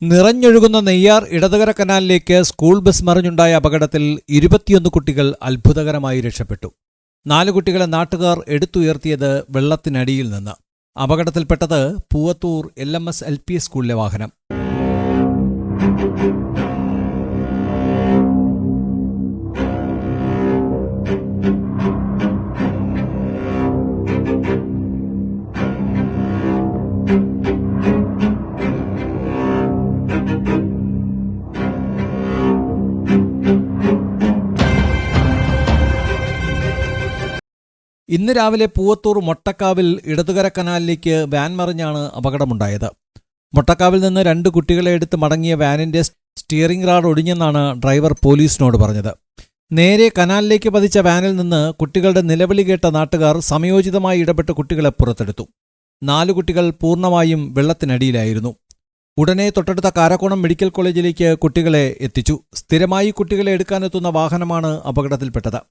നിറഞ്ഞൊഴുകുന്ന Neyyar ഇടതുകര കനാലിലേക്ക് school bus മറിഞ്ഞുണ്ടായ അപകടത്തിൽ 21 കുട്ടികൾ അത്ഭുതകരമായി രക്ഷപ്പെട്ടു. 4 കുട്ടികളെ നാട്ടുകാർ എടുത്തുയർത്തിയത് വെള്ളത്തിനടിയിൽ നിന്ന്. അപകടത്തിൽപ്പെട്ടത് പൂവത്തൂർ LMS LP സ്കൂളിലെ വാഹനം. ഇന്ന് രാവിലെ പൂവത്തൂർ മൊട്ടക്കാവിൽ ഇടതുകര കനാലിലേക്ക് വാൻ മറിഞ്ഞാണ് അപകടമുണ്ടായത്. മൊട്ടക്കാവിൽ നിന്ന് 2 കുട്ടികളെ എടുത്ത് മടങ്ങിയ വാനിന്റെ സ്റ്റിയറിംഗ് റാഡ് ഒടിഞ്ഞെന്നാണ് ഡ്രൈവർ പോലീസിനോട് പറഞ്ഞത്. നേരെ കനാലിലേക്ക് പതിച്ച വാനിൽ നിന്ന് കുട്ടികളുടെ നിലവിളി കേട്ട നാട്ടുകാർ സമയോചിതമായി ഇടപെട്ട് കുട്ടികളെ പുറത്തെടുത്തു. 4 കുട്ടികൾ പൂർണ്ണമായും വെള്ളത്തിനടിയിലായിരുന്നു. ഉടനെ തൊട്ടടുത്ത കാരക്കോണം മെഡിക്കൽ കോളേജിലേക്ക് കുട്ടികളെ എത്തിച്ചു. സ്ഥിരമായി കുട്ടികളെ എടുക്കാനെത്തുന്ന വാഹനമാണ് അപകടത്തിൽപ്പെട്ടത്.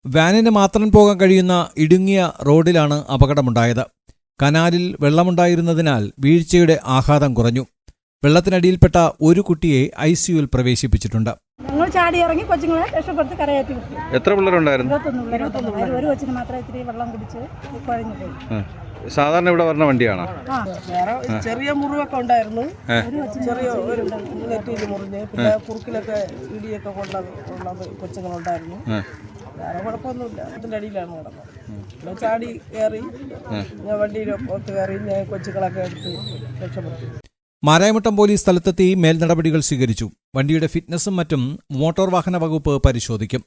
വാനിന് മാത്രം പോകാൻ കഴിയുന്ന ഇടുങ്ങിയ റോഡിലാണ് അപകടമുണ്ടായത്. കനാലിൽ വെള്ളമുണ്ടായിരുന്നതിനാൽ വീഴ്ചയുടെ ആഘാതം കുറഞ്ഞു. വെള്ളത്തിനടിയിൽപ്പെട്ട ഒരു കുട്ടിയെ ICUവിൽ പ്രവേശിപ്പിച്ചിട്ടുണ്ട്. ഞങ്ങൾ ചാടി ഇറങ്ങി കൊച്ചുങ്ങളെ രക്ഷപ്പെടുത്തി കരയേറ്റി വിട്ടു. എത്ര പിള്ളേരുണ്ടായിരുന്നു? 21. ഒരു കൊച്ചിന് മാത്രമേ ഇത്തിരി വെള്ളം കുടിച്ച് കുഴഞ്ഞു പോയി. സാധാരണ ഇവിടെ വരുന്ന വണ്ടിയാണോ? ചെറിയ മുറിവൊക്കെ ഉണ്ടായിരുന്നു. ചെറിയ ഒരു നെറ്റിയിൽ മുറിഞ്ഞ്, പിന്നെ കുറുക്കിലൊക്കെ ഇടിയൊക്കെ കൊണ്ട കൊച്ചുങ്ങളുണ്ടായിരുന്നു. വേറെ കുഴപ്പമൊന്നുമില്ല. അതിൻ്റെ അടിയിലാണ് കിടന്നത്. ചാടി കയറി ഞാൻ വണ്ടിയിലൊക്കെ കയറി ഞാൻ കൊച്ചുങ്ങളൊക്കെ എടുത്ത് രക്ഷപ്പെട്ടു. മാരായമുട്ടം പോലീസ് സ്ഥലത്തെത്തി മേൽനടപടികൾ സ്വീകരിച്ചു. വണ്ടിയുടെ ഫിറ്റ്നസും മറ്റും മോട്ടോർ വാഹന വകുപ്പ് പരിശോധിക്കും.